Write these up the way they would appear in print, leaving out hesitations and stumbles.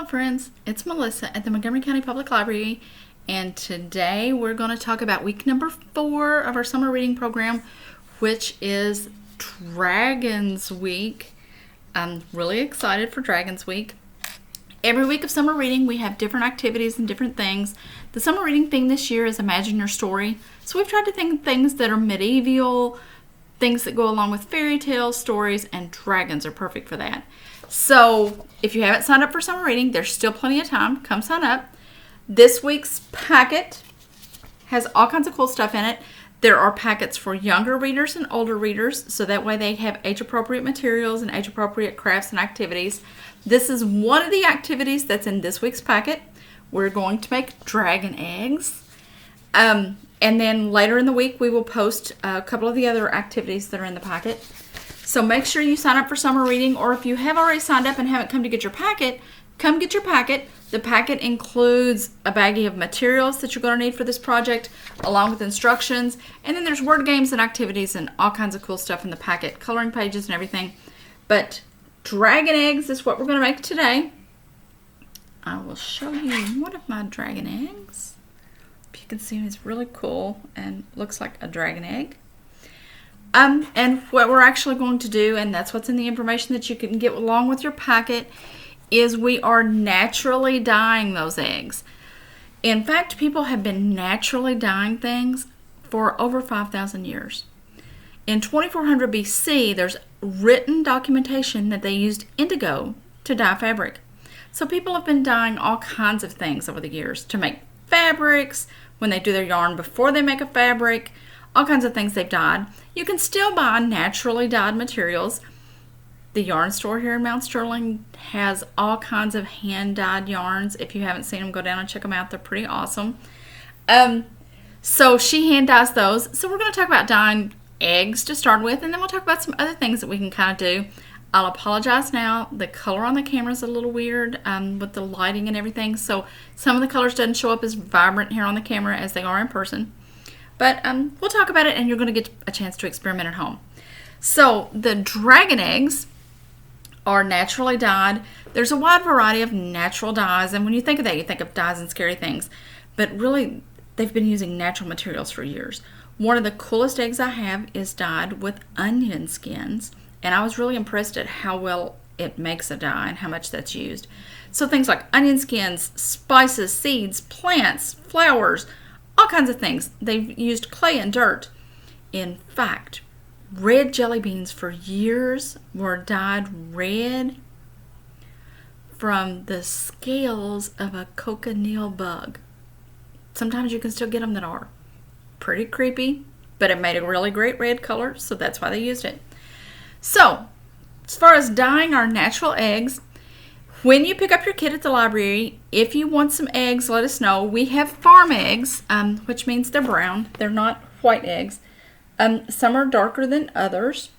Hello friends, it's Melissa at the Montgomery County Public Library, and today we're going to talk about week number 4 of our summer reading program, which is Dragons Week. I'm really excited for Dragons Week. Every week of summer reading we have different activities and different things. The summer reading theme this year is Imagine Your Story. So we've tried to think of things that are medieval, things that go along with fairy tales, stories, and dragons are perfect for that. So if you haven't signed up for summer reading, there's still plenty of time. Come sign up. This week's packet has all kinds of cool stuff in it. There are packets for younger readers and older readers, so that way they have age-appropriate materials and age-appropriate crafts and activities. This is one of the activities that's in this week's packet. We're going to make dragon eggs. And then later in the week, we will post a couple of the other activities that are in the packet. So make sure you sign up for summer reading, or if you have already signed up and haven't come to get your packet, come get your packet. The packet includes a baggie of materials that you're going to need for this project, along with instructions. And then there's word games and activities and all kinds of cool stuff in the packet, coloring pages and everything. But dragon eggs is what we're going to make today. I will show you one of my dragon eggs. If you can see, it's really cool and looks like a dragon egg. And what we're actually going to do, and that's what's in the information that you can get along with your packet, is we are naturally dyeing those eggs. In fact, people have been naturally dyeing things for over 5,000 years. In 2400 BC, there's written documentation that they used indigo to dye fabric. So people have been dyeing all kinds of things over the years to make fabrics, when they do their yarn before they make a fabric, all kinds of things they've dyed. You can still buy naturally dyed materials. The yarn store here in Mount Sterling has all kinds of hand-dyed yarns. If you haven't seen them, go down and check them out. They're pretty awesome. So she hand dyes those. So we're going to talk about dyeing eggs to start with, and then we'll talk about some other things that we can kind of do. I'll apologize now. The color on the camera is a little weird with the lighting and everything. So some of the colors doesn't show up as vibrant here on the camera as they are in person. But we'll talk about it, and you're going to get a chance to experiment at home. So the dragon eggs are naturally dyed. There's a wide variety of natural dyes, and when you think of that, you think of dyes and scary things. But really, they've been using natural materials for years. One of the coolest eggs I have is dyed with onion skins, and I was really impressed at how well it makes a dye and how much that's used. So things like onion skins, spices, seeds, plants, flowers, all kinds of things. They've used clay and dirt. In fact, red jelly beans for years were dyed red from the scales of a cochineal bug. Sometimes you can still get them that are. Pretty creepy, but it made a really great red color, so that's why they used it. So, as far as dyeing our natural eggs, when you pick up your kit at the library, if you want some eggs, let us know. We have farm eggs, which means they're brown. They're not white eggs. Some are darker than others.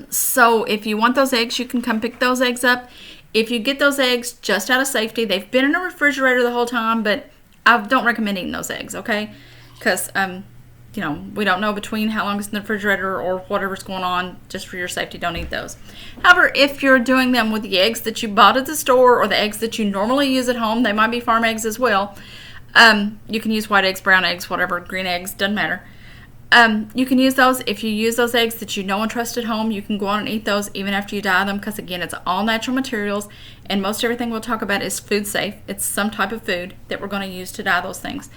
So if you want those eggs, you can come pick those eggs up. If you get those eggs just out of safety, they've been in a refrigerator the whole time, but I don't recommend eating those eggs, okay? Because, we don't know between how long it's in the refrigerator or whatever's going on. Just for your safety, don't eat those. However, if you're doing them with the eggs that you bought at the store or the eggs that you normally use at home, they might be farm eggs as well. You can use white eggs, brown eggs, whatever, green eggs, doesn't matter. You can use those. If you use those eggs that you know and trust at home, you can go on and eat those even after you dye them, because again, it's all natural materials, and most everything we'll talk about is food safe. It's some type of food that we're going to use to dye those things.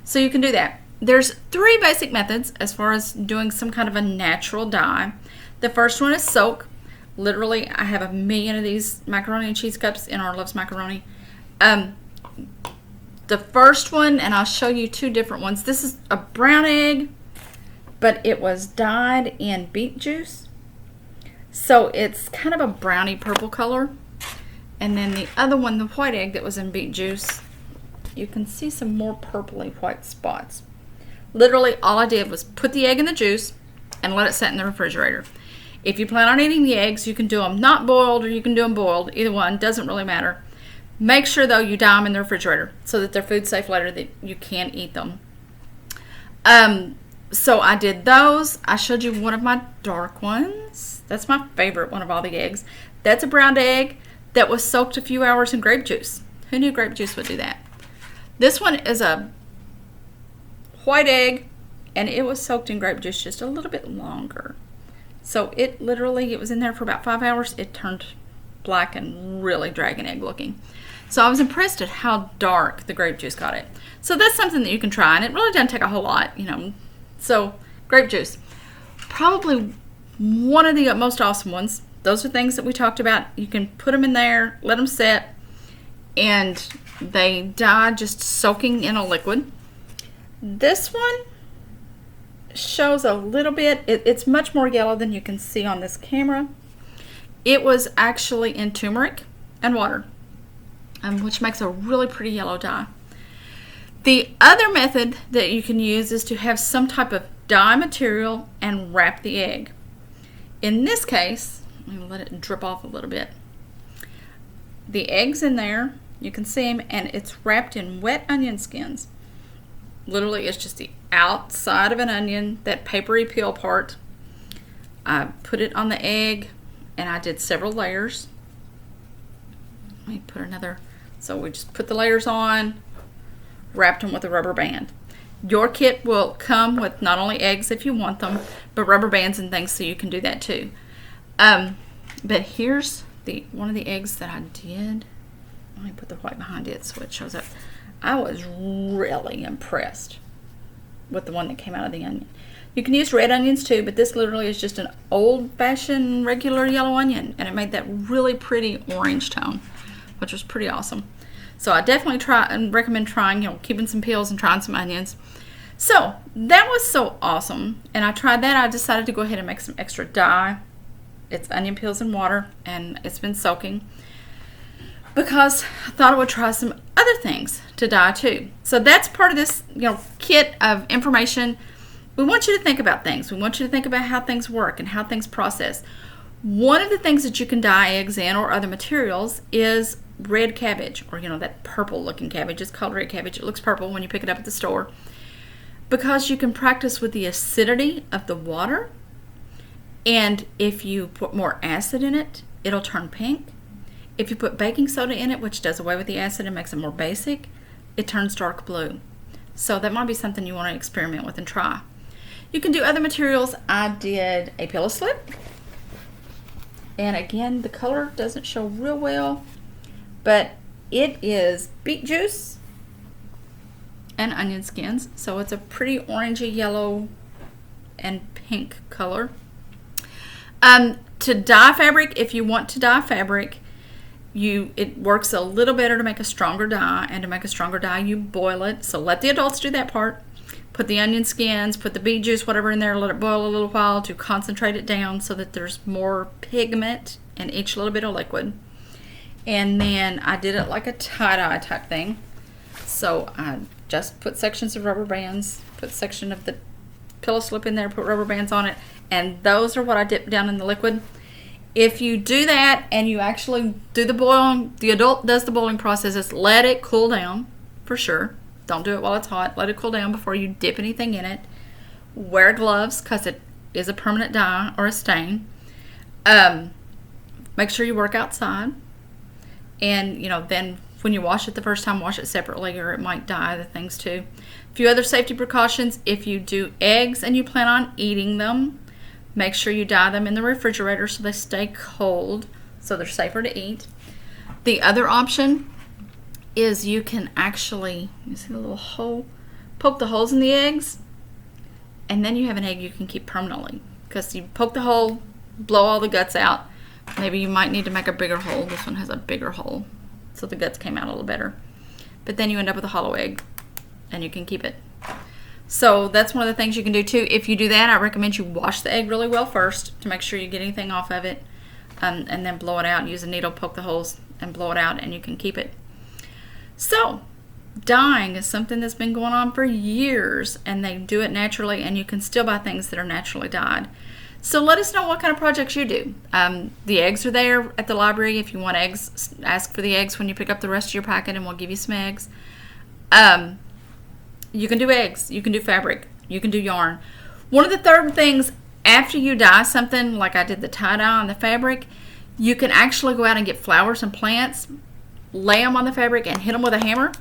So you can do that. There's 3 basic methods as far as doing some kind of a natural dye. The first one is soak. Literally, I have 1 million of these macaroni and cheese cups in our Loves Macaroni. The first one, and I'll show you 2 different ones. This is a brown egg, but it was dyed in beet juice. So it's kind of a browny purple color. And then the other one, the white egg that was in beet juice, you can see some more purpley white spots. Literally, all I did was put the egg in the juice and let it sit in the refrigerator. If you plan on eating the eggs, you can do them not boiled or you can do them boiled. Either one, doesn't really matter. Make sure, though, you dye them in the refrigerator so that they're food safe later, that you can eat them. So I did those. I showed you one of my dark ones. That's my favorite one of all the eggs. That's a brown egg. that was soaked a few hours in grape juice. Who knew grape juice would do that? This one is a white egg, and it was soaked in grape juice just a little bit longer. So it was in there for about 5 hours. It turned black and really dragon egg looking. So I was impressed at how dark the grape juice got it. So that's something that you can try, and it really doesn't take a whole lot, So grape juice, probably one of the most awesome ones. Those are things that we talked about. You can put them in there, let them set, and they die just soaking in a liquid. This one shows a little bit. It's much more yellow than you can see on this camera. It was actually in turmeric and water, which makes a really pretty yellow dye. The other method that you can use is to have some type of dye material and wrap the egg. In this case, I'm going to let it drip off a little bit. The egg's in there, you can see them, and it's wrapped in wet onion skins. Literally, it's just the outside of an onion, that papery peel part. I put it on the egg, and I did several layers. Let me put another. So we just put the layers on, wrapped them with a rubber band. Your kit will come with not only eggs if you want them, but rubber bands and things, so you can do that too. But here's one of the eggs that I did. Let me put the white behind it so it shows up. I was really impressed with the one that came out of the onion. You can use red onions too, but this literally is just an old-fashioned regular yellow onion, and it made that really pretty orange tone, which was pretty awesome. So I definitely try and recommend trying, keeping some peels and trying some onions. So that was so awesome, and I tried that. I decided to go ahead and make some extra dye. It's onion peels and water, and it's been soaking because I thought I would try some other things to dye too. So that's part of this, kit of information. We want you to think about things. We want you to think about how things work and how things process. One of the things that you can dye eggs in or other materials is red cabbage, or that purple looking cabbage. It's called red cabbage. It looks purple when you pick it up at the store, because you can practice with the acidity of the water, and if you put more acid in it, it'll turn pink. If you put baking soda in it, which does away with the acid and makes it more basic, it turns dark blue. So that might be something you want to experiment with and try. You can do other materials. I did a pillow slip, and again, the color doesn't show real well, but it is beet juice and onion skins. So it's a pretty orangey yellow and pink color. To dye fabric, if you want to dye fabric, it works a little better to make a stronger dye, and to make a stronger dye, you boil it. So let the adults do that part. Put the onion skins, put the beet juice, whatever in there, let it boil a little while to concentrate it down so that there's more pigment in each little bit of liquid. And then I did it like a tie-dye type thing. So I just put sections of rubber bands, put section of the pillow slip in there, put rubber bands on it, and those are what I dip down in the liquid. If you do that and you actually do the boiling, the adult does the boiling process, is let it cool down for sure. Don't do it while it's hot. Let it cool down before you dip anything in it. Wear gloves because it is a permanent dye or a stain. Make sure you work outside. And, then when you wash it the first time, wash it separately or it might dye the things too. A few other safety precautions. If you do eggs and you plan on eating them, make sure you dye them in the refrigerator so they stay cold, so they're safer to eat. The other option is you can actually, you see the little hole, poke the holes in the eggs, and then you have an egg you can keep permanently. Because you poke the hole, blow all the guts out. Maybe you might need to make a bigger hole. This one has a bigger hole, so the guts came out a little better. But then you end up with a hollow egg, and you can keep it. So that's one of the things you can do too. If you do that, I recommend you wash the egg really well first to make sure you get anything off of it, and then blow it out. Use a needle, poke the holes, and blow it out, and you can keep it. So dyeing is something that's been going on for years, and they do it naturally, and you can still buy things that are naturally dyed. So let us know what kind of projects you do. The eggs are there at the library. If you want eggs, ask for the eggs when you pick up the rest of your packet, and we'll give you some eggs. You can do eggs. You can do fabric. You can do yarn. One of the third things, after you dye something, like I did the tie-dye on the fabric, You can actually go out and get flowers and plants, lay them on the fabric and hit them with a hammer,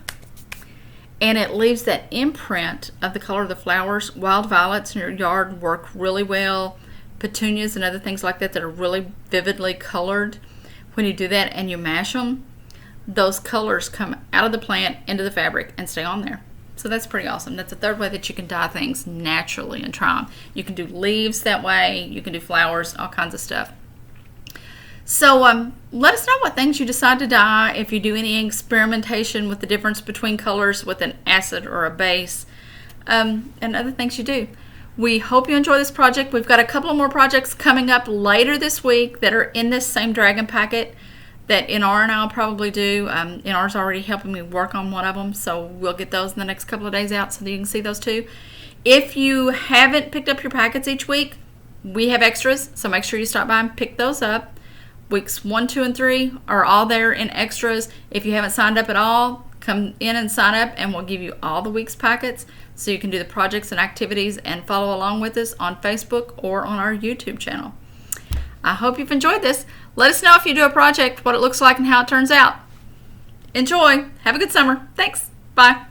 and it leaves that imprint of the color of the flowers. Wild violets in your yard work really well. Petunias and other things like that that are really vividly colored. When you do that and you mash them, those colors come out of the plant into the fabric and stay on there. So that's pretty awesome. That's a third way that you can dye things naturally and try them. You can do leaves that way. You can do flowers, all kinds of stuff. So let us know what things you decide to dye, if you do any experimentation with the difference between colors with an acid or a base, and other things you do. We hope you enjoy this project. We've got a couple of more projects coming up later this week that are in this same dragon packet that Inar and I'll probably do. Inar's already helping me work on one of them, so we'll get those in the next couple of days out so that you can see those too. If you haven't picked up your packets each week, we have extras, so make sure you stop by and pick those up. Weeks 1, 2, and 3 are all there in extras. If you haven't signed up at all, come in and sign up and we'll give you all the week's packets so you can do the projects and activities and follow along with us on Facebook or on our YouTube channel. I hope you've enjoyed this. Let us know if you do a project, what it looks like and how it turns out. Enjoy. Have a good summer. Thanks. Bye.